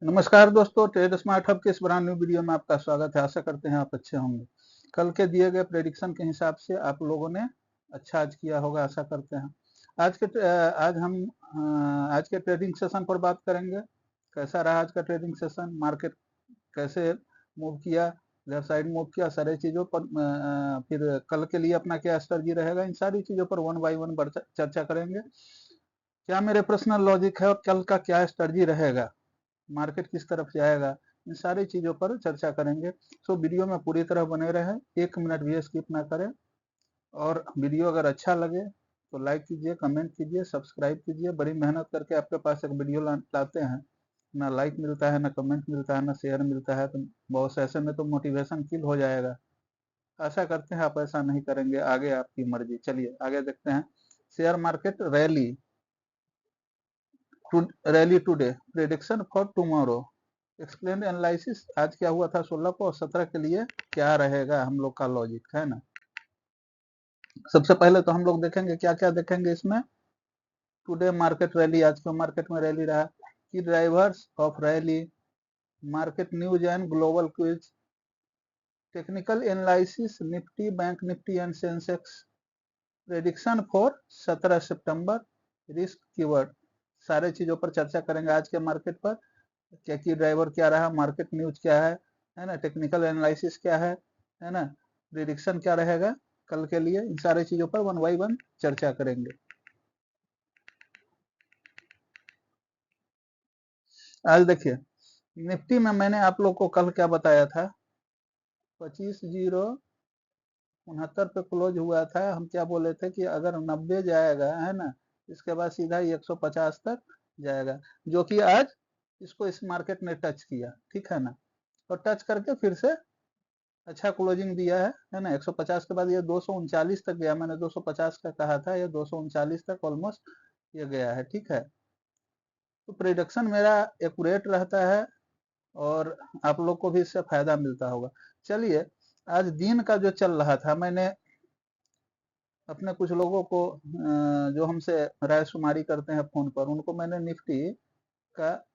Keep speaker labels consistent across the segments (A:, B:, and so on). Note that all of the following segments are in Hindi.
A: नमस्कार दोस्तों, ट्रेड स्मार्ट हब के इस ब्रांड न्यू वीडियो में आपका स्वागत है। आशा करते हैं आप अच्छे होंगे। कल के दिए गए प्रेडिक्शन के हिसाब से आप लोगों ने अच्छा आज किया होगा, आशा करते हैं। आज हम आज के ट्रेडिंग सेशन पर बात करेंगे। कैसा रहा आज का ट्रेडिंग सेशन, मार्केट कैसे मूव किया, इधर साइड मूव किया, सारी चीज़ों पर फिर कल के लिए अपना क्या स्ट्रेटजी रहेगा, इन सारी चीज़ों पर वन बाय वन चर्चा करेंगे। क्या मेरे पर्सनल लॉजिक है और कल का क्या स्ट्रेटजी रहेगा, मार्केट किस तरफ जाएगा, इन सारी चीज़ों पर चर्चा करेंगे। सो वीडियो में पूरी तरह बने रहें, 1 मिनट भी स्किप ना करें। और वीडियो अगर अच्छा लगे तो लाइक कीजिए, कमेंट कीजिए, सब्सक्राइब कीजिए। बड़ी मेहनत करके आपके पास एक वीडियो लाते हैं, ना लाइक मिलता है, ना कमेंट मिलता है, ना शेयर मिलता है, तो बहुत ऐसे में तो मोटिवेशन किल हो जाएगा। आशा करते हैं आप ऐसा नहीं करेंगे। आगे आपकी मर्जी। चलिए आगे देखते हैं। Share market rally today, prediction for tomorrow, explain analysis. आज क्या हुआ था 16 को और 17 के लिए क्या रहेगा हम लोग का लॉजिक, है ना। सबसे पहले तो हम लोग देखेंगे क्या क्या देखेंगे इसमें। टुडे मार्केट रैली, आज क्यों मार्केट में रैली रहा, की drivers of rally, market news and global quiz, technical analysis, Nifty, bank Nifty and Sensex, prediction for 17 September, risk keyword. सारे चीजों पर चर्चा करेंगे आज के मार्केट पर। क्या की ड्राइवर क्या रहा, मार्केट न्यूज क्या है ना, टेक्निकल एनालिसिस क्या है ना, प्रिडिक्शन क्या रहेगा कल के लिए। इन सारी चीजों पर वन बाई वन चर्चा करेंगे। आज देखिए, निफ्टी में मैंने आप लोग को कल क्या बताया था, 25,069 पे क्लोज हुआ था। हम क्या बोले थे कि अगर 90 जाएगा, है ना, इसके बाद सीधा ही 150 तक जाएगा, जो कि आज इसको इस मार्केट ने टच किया, ठीक है ना। और टच करके फिर से अच्छा क्लोजिंग दिया है ना। 150 के बाद ये 239 तक गया। मैंने 250 का कहा था, ये 239 तक ऑलमोस्ट ये गया है, ठीक है। तो प्रिडिक्शन मेरा एक्यूरेट रहता है और आप लोग को भी इससे फायदा मिलता होगा। चलिए, आज दिन का जो चल रहा था, मैंने अपने कुछ लोगों को जो हमसे राय शुमारी करते हैं फोन पर, उनको मैंने निफ्टी का,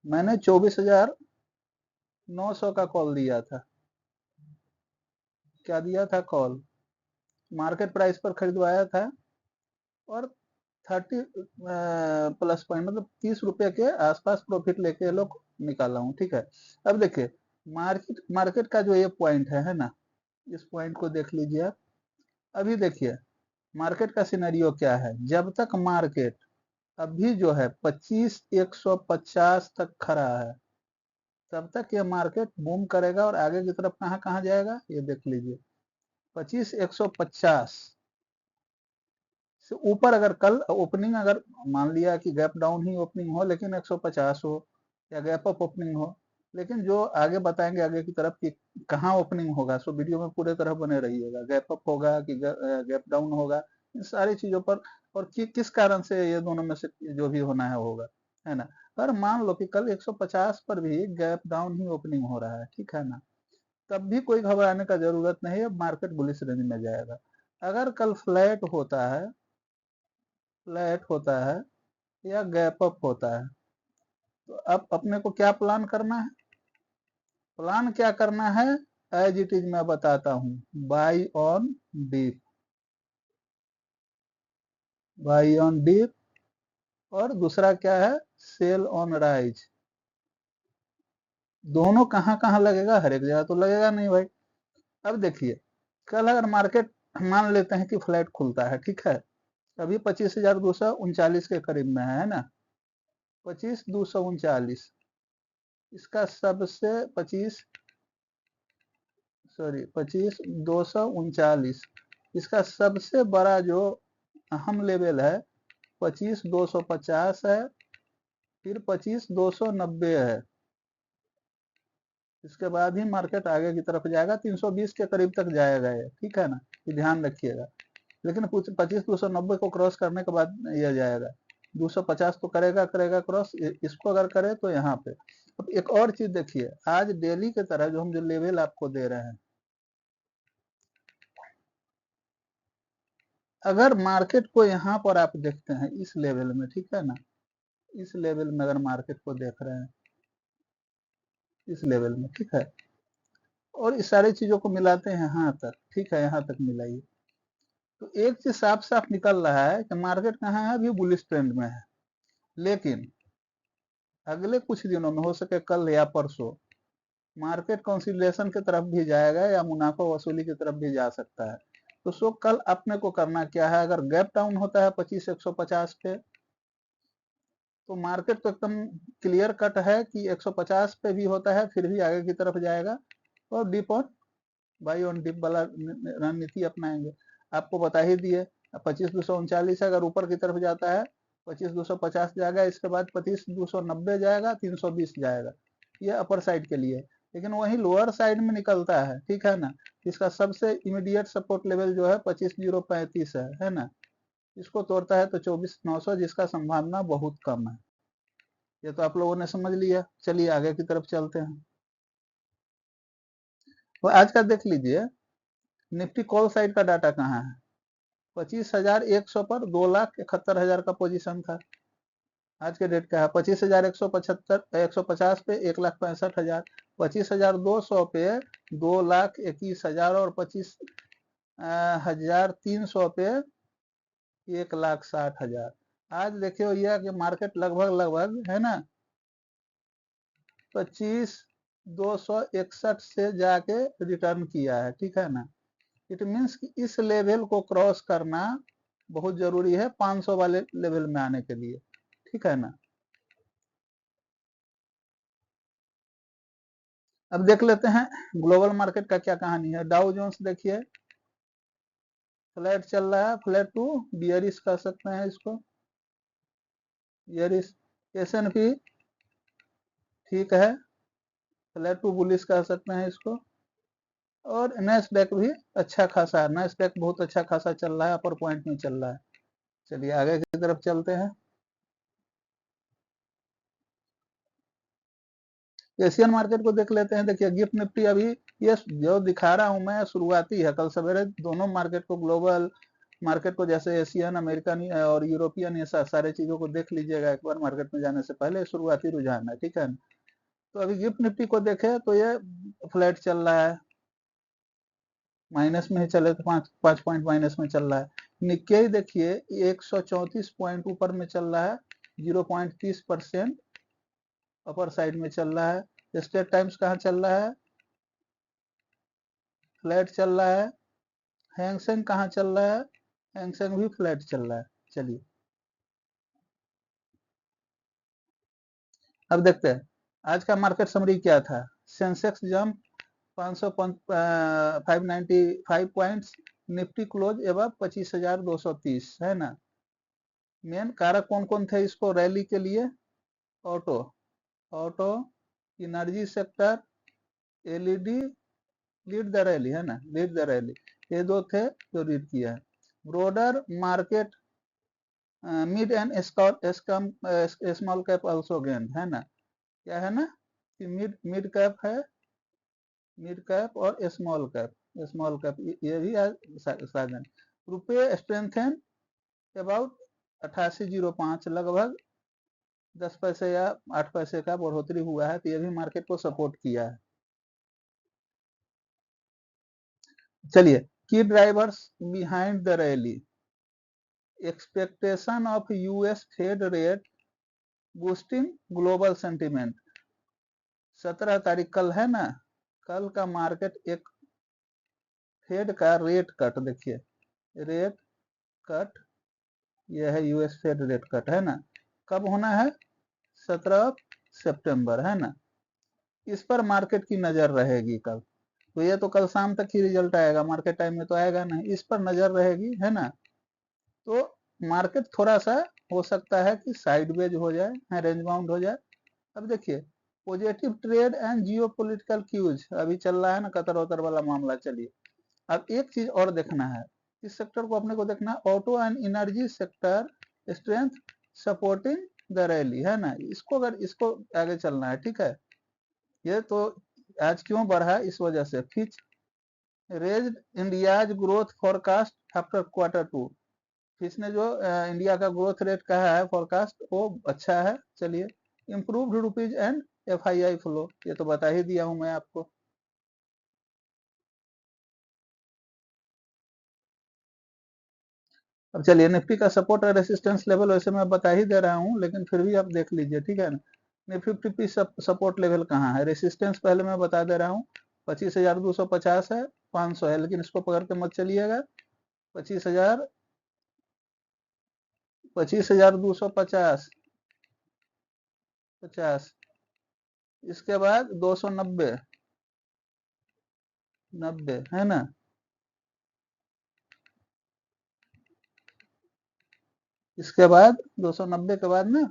A: मैंने 24,900 का कॉल दिया था। क्या दिया था कॉल, मार्केट प्राइस पर खरीदवाया था और 30 प्लस पॉइंट, मतलब 30 रुपए के आसपास प्रॉफिट लेके ये लोग निकाला हूँ, ठीक है। अब देखिए, मार्केट मार्केट का जो ये पॉइंट है ना, इस पॉइंट को देख लीजिए आप। अभी देखिए मार्केट का सिनेरियो क्या है। जब तक मार्केट अभी जो है 25,150 तक खड़ा है, तब तक ये मार्केट बूम करेगा और आगे की तरफ कहाँ कहाँ जाएगा ये देख लीजिए। 25,150 से ऊपर अगर कल ओपनिंग, अगर मान लिया कि गैप डाउन ही ओपनिंग हो लेकिन 150 हो, या गैप अप ओपनिंग हो, लेकिन जो आगे बताएंगे आगे की तरफ कि कहाँ ओपनिंग होगा, सो वीडियो में पूरे तरह बने रहिएगा। गैप अप होगा कि गैप डाउन होगा, इन सारी चीजों पर, और किस कारण से ये दोनों में से जो भी होना है होगा, है ना। पर मान लो कि कल 150 पर भी गैप डाउन ही ओपनिंग हो रहा है, ठीक है ना, तब भी कोई घबराने का जरूरत नहीं है, मार्केट बुलिश रेंज में जाएगा। अगर कल फ्लैट होता है या गैप अप होता है, तो अब अपने को क्या प्लान करना है, प्लान क्या करना है, एज इट इज मैं बताता हूँ। By on deep, by on deep, और दूसरा क्या है, सेल ऑन राइज। दोनों कहाँ कहाँ लगेगा, हर एक जगह तो लगेगा नहीं भाई। अब देखिए, कल अगर मार्केट मान लेते हैं कि फ्लैट खुलता है, ठीक है, अभी 25,239 के करीब में है ना, 25,239, इसका सबसे 25,239, इसका सबसे बड़ा जो अहम लेवल है 25,250 है, फिर 25,290 है। इसके बाद ही मार्केट आगे की तरफ जाएगा, 320 के करीब तक जाएगा ये, ठीक है ना, ये ध्यान रखिएगा। लेकिन 25,290 को क्रॉस करने के बाद यह जाएगा, 250 तो करेगा करेगा क्रॉस, इसको अगर करे तो यहाँ पे। अब एक और चीज देखिए, आज डेली के तरह जो हम जो लेवल आपको दे रहे हैं, अगर मार्केट को यहाँ पर आप देखते हैं इस लेवल में, ठीक है ना, इस लेवल में अगर मार्केट को देख रहे हैं, इस लेवल में, ठीक है, और इस सारी चीजों को मिलाते हैं यहाँ तक, ठीक है, यहाँ तक मिलाइए, तो एक चीज साफ साफ निकल रहा है कि मार्केट कहाँ है, अभी बुलिश ट्रेंड में है, लेकिन अगले कुछ दिनों में, हो सके कल या परसों, मार्केट कंसोलिडेशन की तरफ भी जाएगा या मुनाफा वसूली की तरफ भी जा सकता है। तो सो कल अपने को करना क्या है, अगर गैप डाउन होता है 25,150 पे, तो मार्केट तो एकदम क्लियर कट है कि 150 पे भी होता है फिर भी आगे की तरफ जाएगा और dip on buy on dip वाला रणनीति अपनाएंगे। आपको बता ही दिए, 25,239 अगर ऊपर की तरफ जाता है 25,250 जाएगा, इसके बाद 25,290 जाएगा, 320 जाएगा, ये अपर साइड के लिए। लेकिन वही लोअर साइड में निकलता है, ठीक है ना, इसका सबसे इमीडिएट सपोर्ट लेवल जो है 25,035 है ना, इसको तोड़ता है तो 24,900, जिसका संभावना बहुत कम है। ये तो आप लोगों ने समझ लिया। चलिए आगे की तरफ चलते हैं। तो आज का देख लीजिए, निफ्टी कॉल साइड का डाटा कहाँ है, 25,100 पर 2,71,000 का पोजीशन था। आज के डेट का है 25,175, 150 पे 1,65,000, 25,200 पे 2,21,000 और 25,300 पे 1,60,000। आज देखिए भैया कि मार्केट लगभग है ना 25,261 से जाके रिटर्न किया है, ठीक है ना। इट मीन्स कि इस लेवल को क्रॉस करना बहुत जरूरी है 500 वाले लेवल में आने के लिए, ठीक है ना। अब देख लेते हैं ग्लोबल मार्केट का क्या कहानी है। डाउ जोन्स देखिए फ्लैट चल रहा है, फ्लैट टू बियरिश कह सकते हैं इसको, बियरिश। S&P ठीक है, फ्लैट टू बुलिश कह सकते हैं इसको, और नेस्डैक भी अच्छा खासा है, नेस्डैक बहुत अच्छा खासा चल रहा है, अपर पॉइंट में चल रहा है। चलिए आगे की तरफ चलते हैं। एशियन मार्केट को देख लेते हैं। देखिए गिफ्ट निफ्टी अभी ये जो दिखा रहा हूं मैं शुरुआती है, कल सवेरे दोनों मार्केट को, ग्लोबल मार्केट को, जैसे एशियन, अमेरिकन और यूरोपियन, ये सारे चीजों को देख लीजिएगा एक बार मार्केट में जाने से पहले, शुरुआती रुझान है, ठीक है। तो अभी गिफ्ट निफ्टी को देखे तो ये फ्लैट चल रहा है, माइनस में ही चले तो 5 पॉइंट माइनस में चल रहा है। निक्केई देखिए 134 पॉइंट ऊपर में चल रहा है, 0.30% अपर साइड में चल रहा है। स्टेट टाइम्स कहाँ चल रहा है, फ्लैट चल रहा है। हैंगसेंग कहाँ चल रहा है, हैंगसेंग भी फ्लैट चल रहा है। चलिए अब देखते हैं आज का मार्केट समरी क्या था। Sensex jump 595 points, Nifty close एवं 25,230, है ना। मेन कारक कौन कौन थे इसको रैली के लिए, auto, auto, energy sector, LED, lead the rally, है ना, लीड द रैली, ये दो थे जो लीड किया है। Broader market mid and small cap also gain, है ना, क्या है ना कि मिड कैप है, मिड कैप और स्मॉल कैप ये भी साधन। रुपये स्ट्रेंथन अबाउट 88.05, लगभग 10 पैसे या 8 पैसे का बढ़ोतरी हुआ है, तो ये भी मार्केट को सपोर्ट किया है। चलिए की drivers behind the rally, expectation of US Fed rate boosting global sentiment. 17 तारीख कल है ना, कल का मार्केट एक फेड का रेट कट, देखिए रेट कट, यह है यूएस फेड रेट कट, है ना, कब होना है, 17 सितंबर, है ना। इस पर मार्केट की नजर रहेगी कल, तो ये तो कल शाम तक ही रिजल्ट आएगा, मार्केट टाइम में तो आएगा नहीं, इस पर नजर रहेगी, है ना। तो मार्केट थोड़ा सा हो सकता है कि साइडवेज हो जाए, रेंज बाउंड हो जाए। अब देखिए positive trade and geopolitical cues अभी चल रहा है ना, कतर वतर वाला मामला। चलिए अब एक चीज और देखना है, इस सेक्टर को अपने को देखना है, auto and energy sector strength supporting the rally, है ना, इसको अगर इसको आगे चलना है, ठीक है। ये तो आज क्यों बढ़ा, इस वजह से Fitch raised India's growth forecast after quarter 2, Fitch ने जो इंडिया का ग्रोथ रेट कहा है फोरकास्ट वो अच्छा है। चलिए, improved rupees and FII flow, ये तो बता ही दिया हूं मैं आपको। अब चलिए, निफ्टी का सपोर्ट और रेसिस्टेंस लेवल वैसे मैं बता ही दे रहा हूं, लेकिन फिर भी आप देख लीजिए, ठीक है ना। निफ्टी पी सपोर्ट लेवल कहाँ है, रेसिस्टेंस पहले मैं बता दे रहा हूँ, 25,250 है, 500 है, लेकिन इसको पकड़ के मत चलिएगा। 25,000, 25,250, 50, इसके बाद 290, 90 है ना। इसके बाद 290 के बाद ना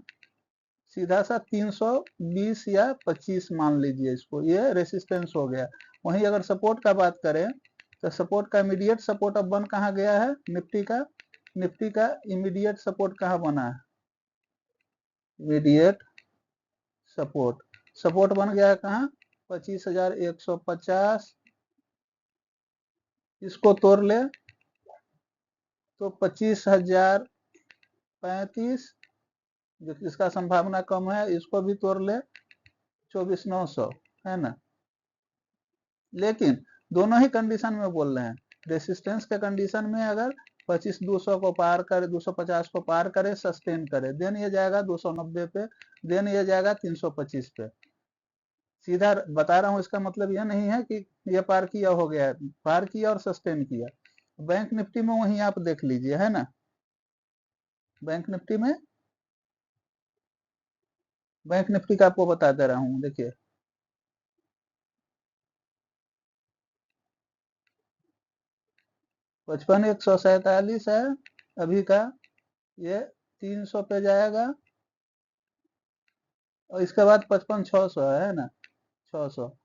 A: सीधा सा 320 या 25 मान लीजिए इसको, ये रेसिस्टेंस हो गया। वहीं अगर सपोर्ट का बात करें तो सपोर्ट का इमीडिएट सपोर्ट अब बन कहाँ गया है, निफ्टी का इमीडिएट सपोर्ट कहाँ बना है, इमीडिएट सपोर्ट बन गया है कहाँ, 25,150। इसको तोड़ ले तो 25,035, जो इसका संभावना कम है, इसको भी तोड़ ले 24,900, है ना। लेकिन दोनों ही कंडीशन में बोल रहे हैं, रेसिस्टेंस के कंडीशन में अगर 25,200 को पार करे, 250 को पार करे, सस्टेन करे, देन ये जाएगा 290 पे, देन ये जाएगा 325 पे। सीधा बता रहा हूं, इसका मतलब यह नहीं है कि ये पार किया हो गया है, पार किया और सस्टेन किया। बैंक निफ्टी में वहीं आप देख लीजिए, है ना। बैंक निफ्टी में, बैंक निफ्टी का आपको बता दे रहा हूं, देखिए 55,147 है अभी का, ये 300 पे जाएगा, और इसके बाद 55,600 है ना, 600।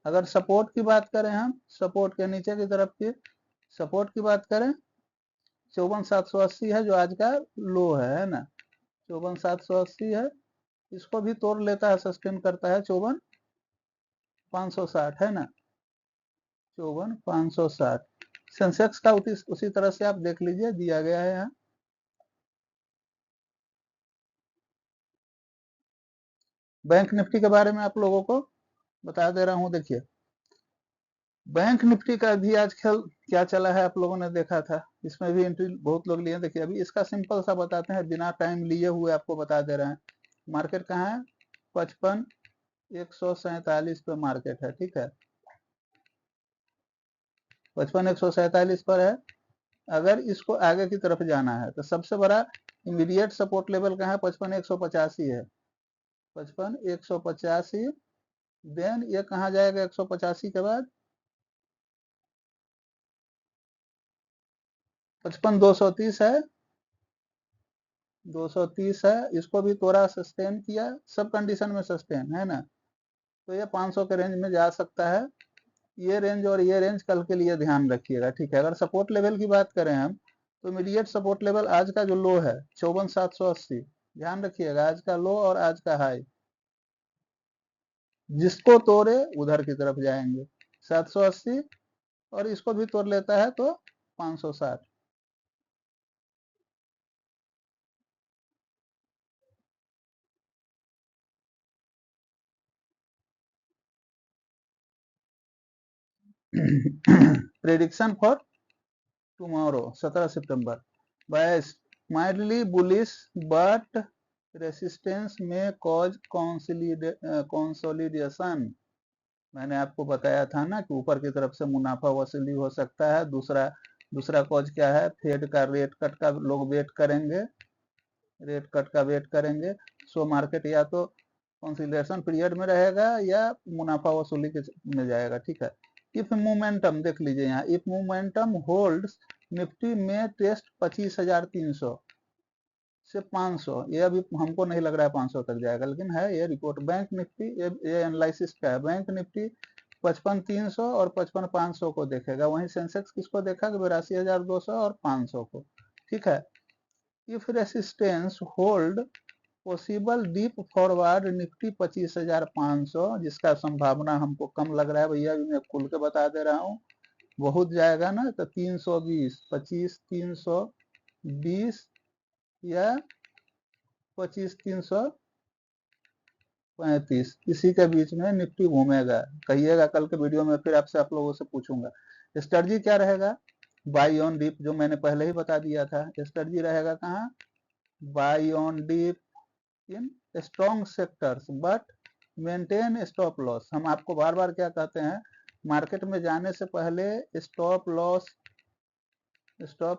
A: अगर सपोर्ट की बात करें, हम सपोर्ट के नीचे की तरफ की सपोर्ट की बात करें, 54,780 है जो आज का लो है ना, 54,780 है। इसको भी तोड़ लेता है, सस्टेन करता है 54,560, है ना, 54,560। सेंसेक्स का उसी तरह से आप देख लीजिए, दिया गया है यहाँ। बैंक निफ्टी के बारे में आप लोगों को बता दे रहा हूँ, देखिए बैंक निफ्टी का भी आजकल क्या चला है, आप लोगों ने देखा था, इसमें भी एंट्री बहुत लोग लिए। देखिए अभी इसका सिंपल सा बताते हैं, बिना टाइम लिए हुए आपको बता दे रहे हैं। मार्केट कहाँ है, 55,147 पे मार्केट है, ठीक है, 55,147 पर है। अगर इसको आगे की तरफ जाना है तो सबसे बड़ा इमीडिएट सपोर्ट लेवल कहाँ है, 55,185 है, 55,185। देन ये कहाँ जाएगा 185 के बाद, 55,230 है, 230 है, इसको भी थोड़ा सस्टेन किया, सब कंडीशन में सस्टेन है ना, तो ये 500 के रेंज में जा सकता है। ये रेंज और ये रेंज कल के लिए ध्यान रखिएगा, ठीक है। अगर सपोर्ट लेवल की बात करें हम, तो इमीडिएट सपोर्ट लेवल आज का जो लो है 54,780, ध्यान रखिएगा, आज का लो और आज का हाई, जिसको तोड़े उधर की तरफ जाएंगे 780, और इसको भी तोड़ लेता है तो 560। Prediction for tomorrow 17 September, bias mildly bullish but resistance में कॉज कंसोलिडेशन। मैंने आपको बताया था ना कि ऊपर की तरफ से मुनाफा वसूली हो सकता है। दूसरा दूसरा कॉज क्या है, फेड का रेट कट का लोग वेट करेंगे, रेट कट का वेट करेंगे। सो मार्केट या तो कंसोलिडेशन पीरियड में रहेगा या मुनाफा वसूली के में जाएगा, ठीक है। इफ मोमेंटम देख लीजिए यहाँ, इफ मोमेंटम होल्ड्स निफ्टी में टेस्ट 25,300 से 500, ये अभी हमको नहीं लग रहा है 500 तक जाएगा, लेकिन है ये रिपोर्ट। बैंक निफ्टी, ये एनालिसिस का है, बैंक निफ्टी 55,300 और 55,500 को देखेगा। वहीं सेंसेक्स किसको देखा, 82,200 और 500 को, ठीक है। If resistance hold possible deep forward Nifty 25,500, जिसका संभावना हमको कम लग रहा है भैया, अभी मैं खुल के बता दे रहा हूँ, बहुत जाएगा ना तो 320, 25, 300, 20 या 25,335 इसी के बीच में निफ्टी घूमेगा। कहिएगा कल के वीडियो में, फिर आपसे आप लोगों से पूछूंगा स्ट्रेटजी क्या रहेगा। बाई ऑन डिप, जो मैंने पहले ही बता दिया था, स्ट्रेटजी रहेगा कहाँ, buy on dip in strong sectors but maintain stop loss. हम आपको बार बार क्या कहते हैं, मार्केट में जाने से पहले स्टॉप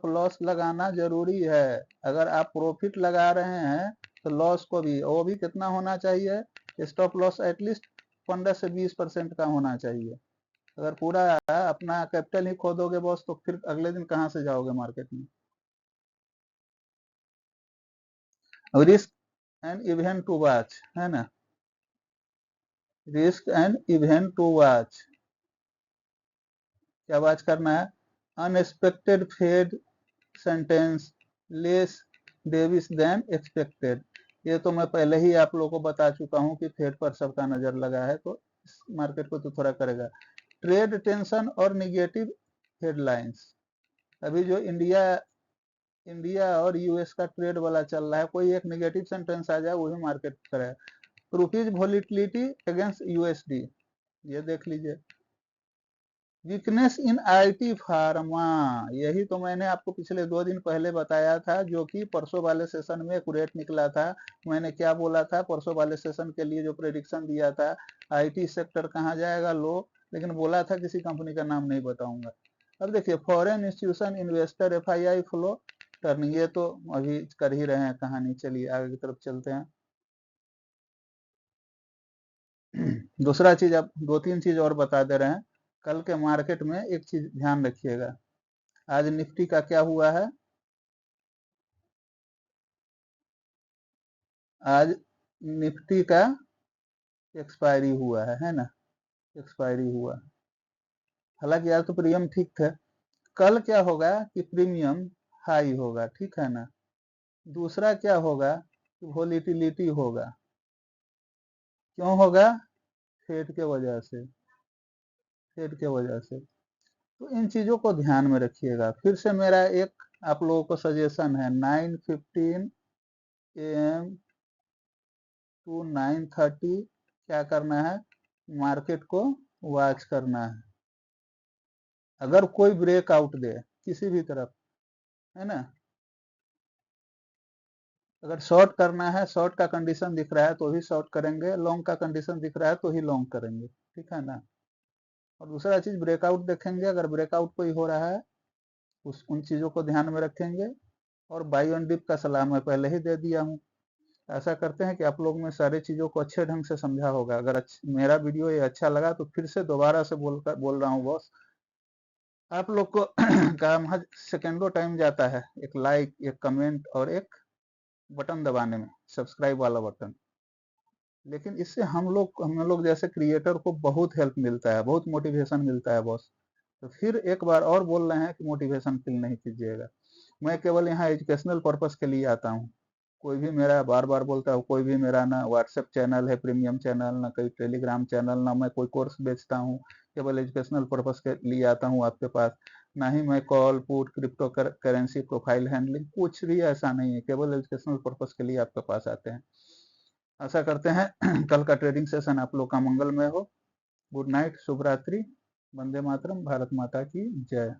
A: लॉस लगाना जरूरी है। अगर आप प्रॉफिट लगा रहे हैं तो लॉस को भी, वो भी कितना होना चाहिए, स्टॉप लॉस एटलीस्ट 15 से 20% का होना चाहिए। अगर पूरा अपना कैपिटल ही खो दोगे बॉस, तो फिर अगले दिन कहाँ से जाओगे मार्केट में। Risk and event to watch है ना, risk and event to watch, क्या वॉच करना है, unexpected fed sentence less dovish than expected. ये तो मैं पहले ही आप लोगों को बता चुका हूं कि फेड पर सबका नजर लगा है, तो इस मार्केट को तो थोड़ा करेगा। ट्रेड टेंशन और निगेटिव हेडलाइंस, अभी जो इंडिया और यूएस का ट्रेड वाला चल रहा है, कोई एक नेगेटिव सेंटेंस आ जाए वही मार्केट करेगा। रुपीज वॉलिटिलिटी अगेंस्ट यूएसडी, ये देख लीजिए। वीकनेस इन आईटी फार्मा, यही तो मैंने आपको पिछले 2 दिन पहले बताया था, जो कि परसों वाले सेशन में एक्यूरेट निकला था। मैंने क्या बोला था परसों वाले सेशन के लिए, जो प्रेडिक्शन दिया था, आईटी सेक्टर कहाँ जाएगा, लो, लेकिन बोला था किसी कंपनी का नाम नहीं बताऊंगा। अब देखिए, foreign institution investor FII flow turning, ये तो अभी कर ही रहे हैं कहानी। चलिए आगे की तरफ चलते हैं। दूसरा चीज, अब 2-3 चीज और बता दे रहे हैं। कल के मार्केट में एक चीज ध्यान रखिएगा, आज निफ्टी का क्या हुआ है, आज निफ्टी का एक्सपायरी हुआ है ना, एक्सपायरी हुआ। हालांकि आज तो प्रीमियम ठीक थे। कल क्या होगा कि प्रीमियम हाई होगा, ठीक है ना। दूसरा क्या होगा कि वोलेटिलिटी होगा। क्यों होगा, फेड के वजह से, फेड के वजह से। तो इन चीजों को ध्यान में रखिएगा। फिर से मेरा एक आप लोगों को सजेशन है, 9:15 AM टू 9:30 क्या करना है, मार्केट को वॉच करना है। अगर कोई ब्रेकआउट दे किसी भी तरफ, है ना, अगर शॉर्ट करना है, शॉर्ट का कंडीशन दिख रहा है तो ही शॉर्ट करेंगे, लॉन्ग का कंडीशन दिख रहा है तो ही लॉन्ग करेंगे, ठीक है ना। और दूसरा चीज, ब्रेकआउट देखेंगे, अगर ब्रेकआउट कोई हो रहा है उन चीजों को ध्यान में रखेंगे। और बाई ऑन डिप का सलाह मैं पहले ही दे दिया हूँ। ऐसा करते हैं कि आप लोग में सारी चीजों को अच्छे ढंग से समझा होगा। अगर मेरा वीडियो ये अच्छा लगा तो फिर से दोबारा से बोल रहा हूँ बॉस, आप लोग को का महज सेकेंडों टाइम जाता है एक लाइक, एक कमेंट और एक बटन दबाने में, सब्सक्राइब वाला बटन। लेकिन इससे हम लोग जैसे क्रिएटर को बहुत हेल्प मिलता है, बहुत मोटिवेशन मिलता है बॉस। तो फिर एक बार और बोल रहे हैं कि मोटिवेशन फील नहीं कीजिएगा। मैं केवल यहाँ एजुकेशनल पर्पस के लिए आता हूँ। कोई भी मेरा, बार बार बोलता हूँ, कोई भी मेरा ना व्हाट्सएप चैनल है प्रीमियम चैनल, ना कोई टेलीग्राम चैनल, ना मैं कोई कोर्स बेचता हूँ। केवल एजुकेशनल पर्पस के लिए आता हूँ आपके पास। ना ही मैं call put, crypto currency, profile handling, कुछ भी ऐसा नहीं है। केवल एजुकेशनल पर्पस के लिए आपके पास आते हैं। आशा करते हैं कल का ट्रेडिंग सेशन आप लोग का मंगलमय हो। गुड नाइट, शुभ रात्रि, वंदे मातरम, भारत माता की जय।